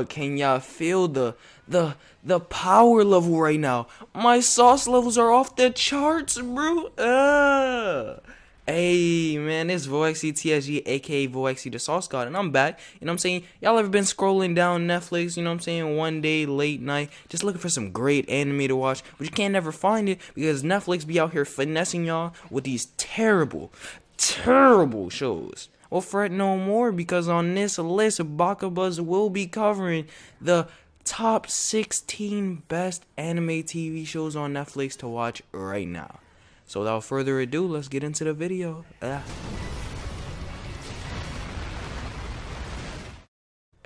Can y'all feel the power level right now? My sauce levels are off the charts, bro. Hey man, it's Voxy TSG, aka Voxy the Sauce God, and I'm back. You know what I'm saying? Y'all ever been scrolling down Netflix, you know what I'm saying, one day, late night, just looking for some great anime to watch, but you can't never find it because Netflix be out here finessing y'all with these terrible shows. Well, fret no more, because on this list, Bakabuzz will be covering the top 16 best anime TV shows on Netflix to watch right now. So without further ado, let's get into the video.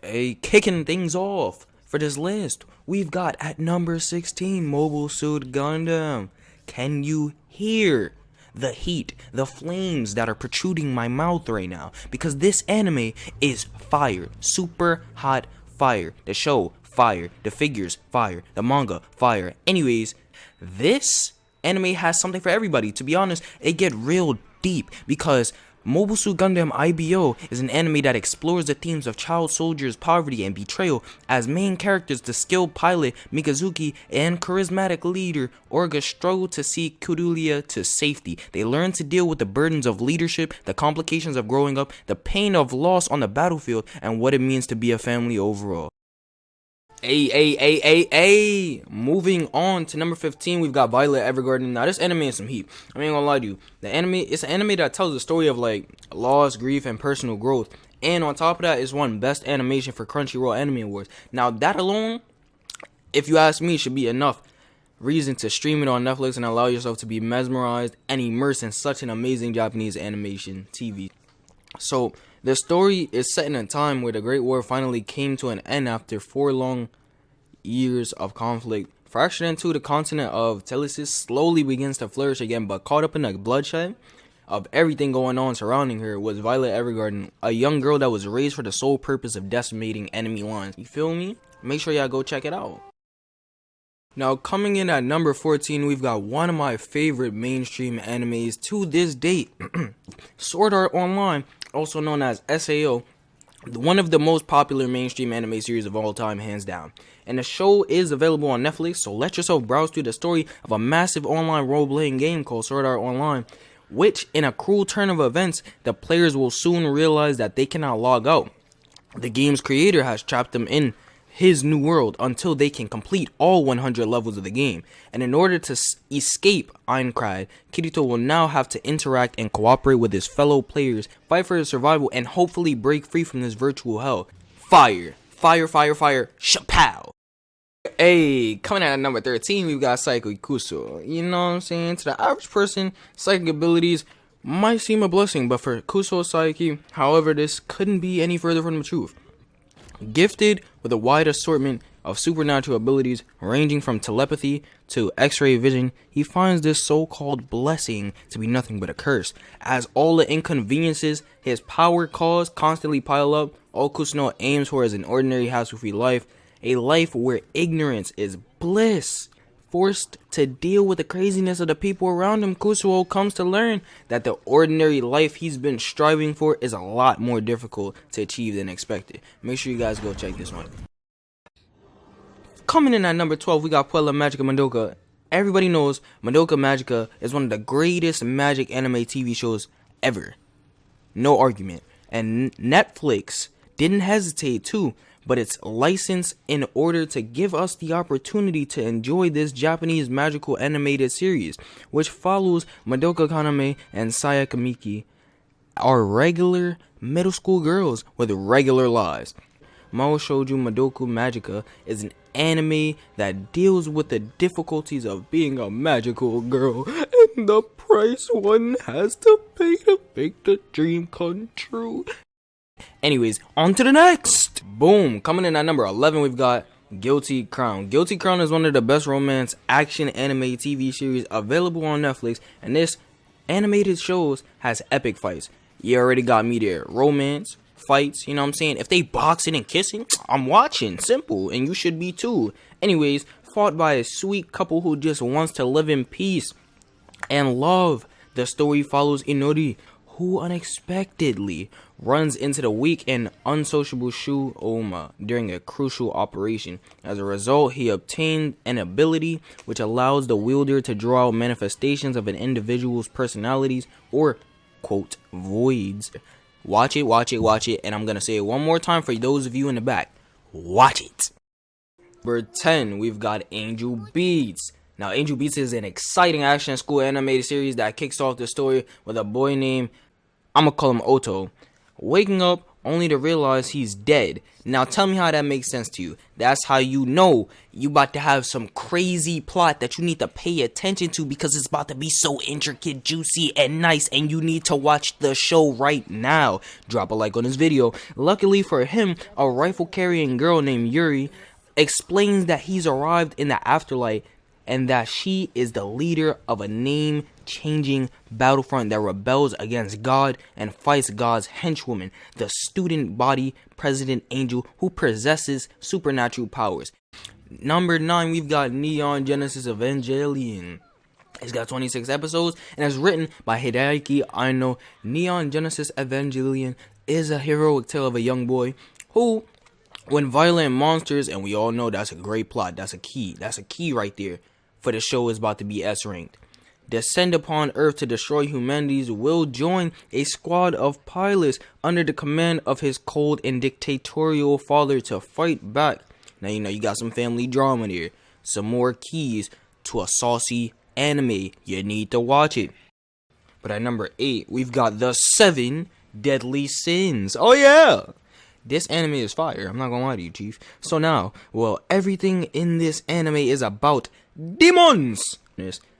Hey, kicking things off for this list, we've got at number 16, Mobile Suit Gundam. Can you hear the heat, the flames that are protruding my mouth right now? Because this anime is fire, super hot fire. The show, fire. The figures, fire. The manga, fire. Anyways, this anime has something for everybody. To be honest, it get real deep because Mobile Suit Gundam IBO is an anime that explores the themes of child soldiers, poverty, and betrayal. As main characters, the skilled pilot Mikazuki and charismatic leader Orga struggle to see Kurulia to safety. They learn to deal with the burdens of leadership, the complications of growing up, the pain of loss on the battlefield, and what it means to be a family overall. Moving on to number 15, we've got Violet Evergarden. Now, this anime is some heat. I ain't gonna lie to you. It's an anime that tells the story of like loss, grief, and personal growth. And on top of that, it's won Best Animation for Crunchyroll Anime Awards. Now, that alone, if you ask me, should be enough reason to stream it on Netflix and allow yourself to be mesmerized and immersed in such an amazing Japanese animation TV. So, the story is set in a time where the Great War finally came to an end after 4 long years of conflict. Fractured into the continent of Telesis slowly begins to flourish again, but caught up in the bloodshed of everything going on surrounding her was Violet Evergarden, a young girl that was raised for the sole purpose of decimating enemy lines. You feel me? Make sure y'all go check it out. Now, coming in at number 14, we've got one of my favorite mainstream animes to this date, Sword Art Online, also known as SAO, one of the most popular mainstream anime series of all time, hands down. And the show is available on Netflix, so let yourself browse through the story of a massive online role-playing game called Sword Art Online, which, in a cruel turn of events, the players will soon realize that they cannot log out. The game's creator has trapped them in his new world until they can complete all 100 levels of the game. And in order to escape Aincrad, Kirito will now have to interact and cooperate with his fellow players, fight for his survival, and hopefully break free from this virtual hell. Fire, shapow. Hey, coming out at number 13, we've got Psycho Kuso. You know what I'm saying? To the average person, psychic abilities might seem a blessing, but for Kuso Psyche, however, this couldn't be any further from the truth. Gifted with a wide assortment of supernatural abilities ranging from telepathy to x-ray vision, he finds this so-called blessing to be nothing but a curse, as all the inconveniences his power cause constantly pile up. All Kusuno aims for is an ordinary hassle-free life, a life where ignorance is bliss. Forced to deal with the craziness of the people around him, Kusuo comes to learn that the ordinary life he's been striving for is a lot more difficult to achieve than expected. Make sure you guys go check this one. Coming in at number 12, we got Puella Magica Madoka. Everybody knows Madoka Magica is one of the greatest magic anime TV shows ever. No argument. And Netflix didn't hesitate too, but it's licensed in order to give us the opportunity to enjoy this Japanese magical animated series, which follows Madoka Kaname and Sayaka Miki, are regular middle school girls with regular lives. Mao Shouju Madoka Magica is an anime that deals with the difficulties of being a magical girl and the price one has to pay to make the dream come true. Anyways, on to the next. Boom. Coming in at number 11, we've got Guilty Crown. Guilty Crown is one of the best romance action anime TV series available on Netflix, and this animated shows has epic fights. You already got me there. Romance, fights, you know what I'm saying? If they boxing and kissing, I'm watching. Simple, and you should be too. Anyways, fought by a sweet couple who just wants to live in peace and love. The story follows Inori, who unexpectedly runs into the weak and unsociable Shu Oma during a crucial operation. As a result, he obtained an ability which allows the wielder to draw out manifestations of an individual's personalities, or, quote, voids. Watch it, and I'm going to say it one more time for those of you in the back. Watch it. Number 10, we've got Angel Beats. Now, Angel Beats is an exciting action school animated series that kicks off the story with a boy named, I'm gonna call him Otto, waking up only to realize he's dead. Now, tell me how that makes sense to you. That's how you know you about to have some crazy plot that you need to pay attention to, because it's about to be so intricate, juicy, and nice, and you need to watch the show right now. Drop a like on this video. Luckily for him, a rifle-carrying girl named Yuri explains that he's arrived in the afterlife and that she is the leader of a name-changing battlefront that rebels against God and fights God's henchwoman, the student body President Angel, who possesses supernatural powers. Number 9, we've got Neon Genesis Evangelion. It's got 26 episodes and is written by Hideaki Anno. Neon Genesis Evangelion is a heroic tale of a young boy who, when violent monsters, and we all know that's a great plot, that's a key right there for the show, is about to be S-ranked, descend upon Earth to destroy humanity's, will join a squad of pilots under the command of his cold and dictatorial father to fight back. Now, you got some family drama there, some more keys to a saucy anime. You need to watch it. But at number 8, we've got The 7 Deadly Sins. Oh yeah! This anime is fire. I'm not gonna lie to you, Chief. So now, well, everything in this anime is about demons.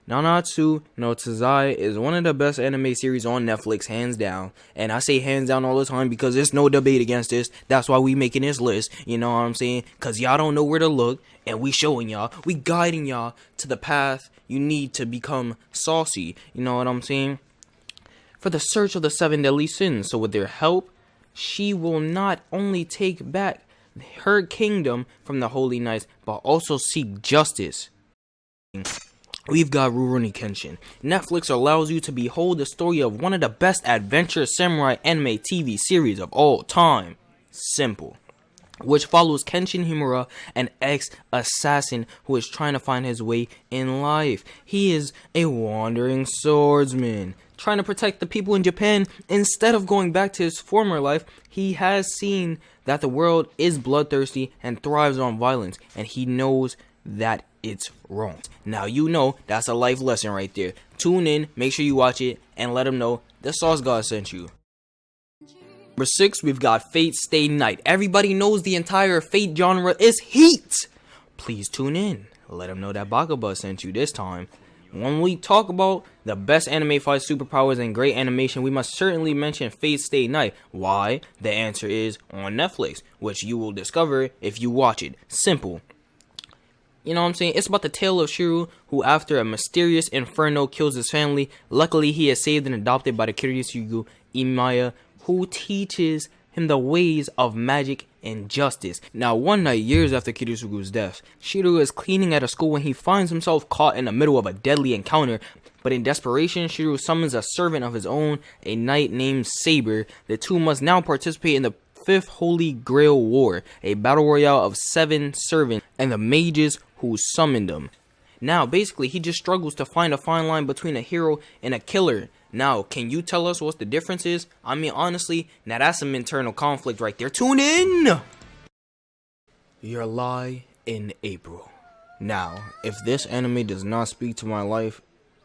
Nanatsu no Taizai is one of the best anime series on Netflix, hands down. And I say hands down all the time because there's no debate against this. That's why we making this list. You know what I'm saying? Because y'all don't know where to look, and we showing y'all. We guiding y'all to the path you need to become saucy. You know what I'm saying? For the search of the 7 deadly sins. So with their help, she will not only take back her kingdom from the Holy Knights, but also seek justice. We've got Rurouni Kenshin. Netflix allows you to behold the story of one of the best adventure samurai anime TV series of all time. Simple. Which follows Kenshin Himura, an ex-assassin who is trying to find his way in life. He is a wandering swordsman, trying to protect the people in Japan. Instead of going back to his former life, he has seen that the world is bloodthirsty and thrives on violence, and he knows that it's wrong. Now you know that's a life lesson right there. Tune in, make sure you watch it, and let him know the Sauce God sent you. Number 6, we've got Fate Stay Night. Everybody knows the entire Fate genre is heat. Please tune in. Let him know that Bakuba sent you this time. When we talk about the best anime fight superpowers and great animation, we must certainly mention Fate Stay Night. Why? The answer is on Netflix, which you will discover if you watch it. Simple. You know what I'm saying? It's about the tale of Shiro, who after a mysterious inferno kills his family. Luckily, he is saved and adopted by the Kiritsugu Imaya, who teaches him the ways of magic and justice. Now, one night, years after Kiritsugu's death, Shiro is cleaning at a school when he finds himself caught in the middle of a deadly encounter. But in desperation, Shiro summons a servant of his own, a knight named Saber. The two must now participate in the 5th Holy Grail War, a battle royale of 7 servants and the mages who summoned them. Now, basically, he just struggles to find a fine line between a hero and a killer. Now, can you tell us what the difference is? I mean, honestly, now that's some internal conflict right there. Tune in! Your Lie in April. Now, if this anime does not speak to my life,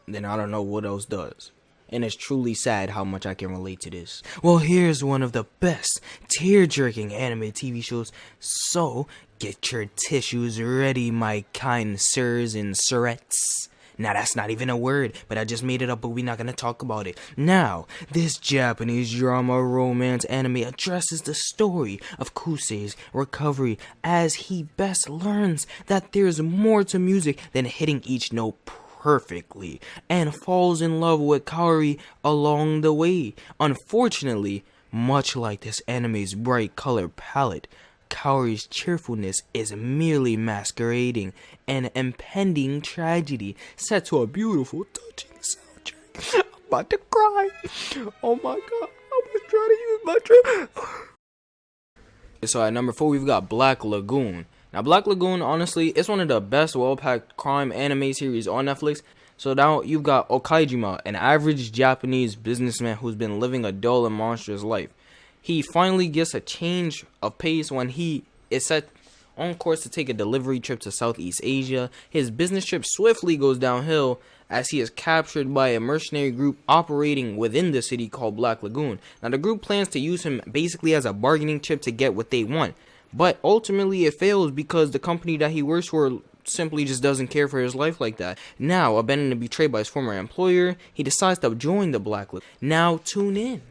then I don't know what else does. And it's truly sad how much I can relate to this. Well, here's one of the best tear-jerking anime TV shows. So, get your tissues ready, my kind sirs and sirettes. Now, that's not even a word, but I just made it up, but we're not going to talk about it. Now, this Japanese drama romance anime addresses the story of Kusei's recovery as he best learns that there's more to music than hitting each note perfectly, and falls in love with Kaori along the way. Unfortunately, much like this anime's bright color palette, Kaori's cheerfulness is merely masquerading an impending tragedy set to a beautiful, touching soundtrack. about to cry. Oh my god, I was trying to use my trip. So at number 4, we've got Black Lagoon. Now, Black Lagoon, honestly, it's one of the best well-packed crime anime series on Netflix. So now you've got Okaijima, an average Japanese businessman who's been living a dull and monstrous life. He finally gets a change of pace when he is set on course to take a delivery trip to Southeast Asia. His business trip swiftly goes downhill as he is captured by a mercenary group operating within the city called Black Lagoon. Now, the group plans to use him basically as a bargaining chip to get what they want, but ultimately it fails because the company that he works for simply just doesn't care for his life like that. Now, abandoned and betrayed by his former employer, he decides to join the Black Lagoon. Now, tune in.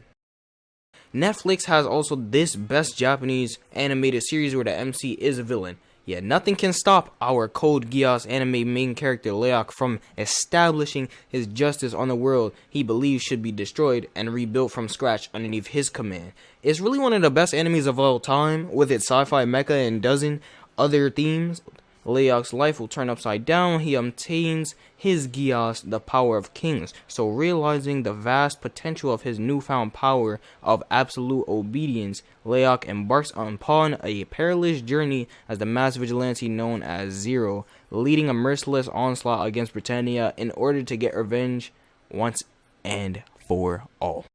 Netflix has also this best Japanese animated series where the MC is a villain. Yet nothing can stop our Code Geass anime main character Leok from establishing his justice on the world he believes should be destroyed and rebuilt from scratch underneath his command. It's really one of the best animes of all time, with its sci-fi mecha and dozen other themes. Leok's life will turn upside down when he obtains his Geass, the power of kings. So realizing the vast potential of his newfound power of absolute obedience, Leok embarks upon a perilous journey as the mass vigilante known as Zero, leading a merciless onslaught against Britannia in order to get revenge once and for all.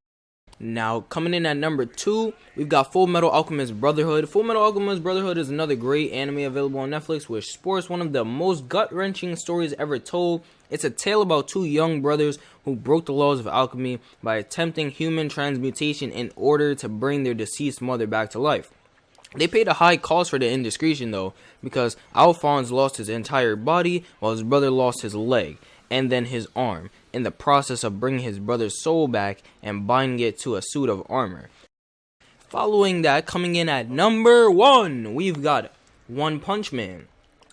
Now, coming in at number 2, we've got Full Metal Alchemist Brotherhood. Full Metal Alchemist Brotherhood is another great anime available on Netflix, which sports one of the most gut-wrenching stories ever told. It's a tale about 2 young brothers who broke the laws of alchemy by attempting human transmutation in order to bring their deceased mother back to life. They paid a high cost for the indiscretion though, because Alphonse lost his entire body while his brother lost his leg and then his arm, in the process of bringing his brother's soul back and binding it to a suit of armor. Following that, coming in at number 1, we've got One Punch Man.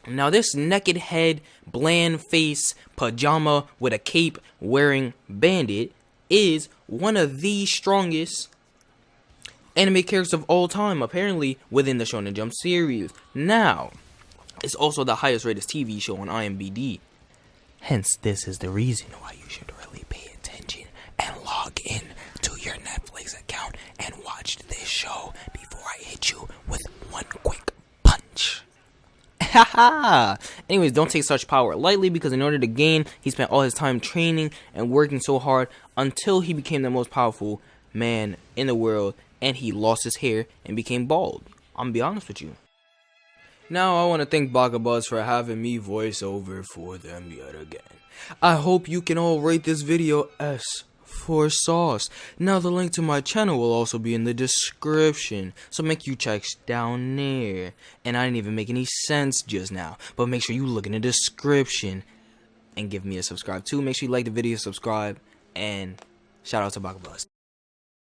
Now, this naked head, bland face, pajama with a cape wearing bandit is one of the strongest anime characters of all time, apparently, within the Shonen Jump series. Now, it's also the highest rated TV show on IMDb. Hence, this is the reason why you should really pay attention and log in to your Netflix account and watch this show before I hit you with one quick punch. Haha! Anyways, don't take such power lightly, because in order to gain, he spent all his time training and working so hard until he became the most powerful man in the world, and he lost his hair and became bald. I'm gonna be honest with you. Now, I want to thank Bagabuzz for having me voice over for them yet again. I hope you can all rate this video S for sauce. Now, the link to my channel will also be in the description, so make you check down there. And I didn't even make any sense just now, but make sure you look in the description and give me a subscribe too. Make sure you like the video, subscribe, and shout out to Bagabuzz.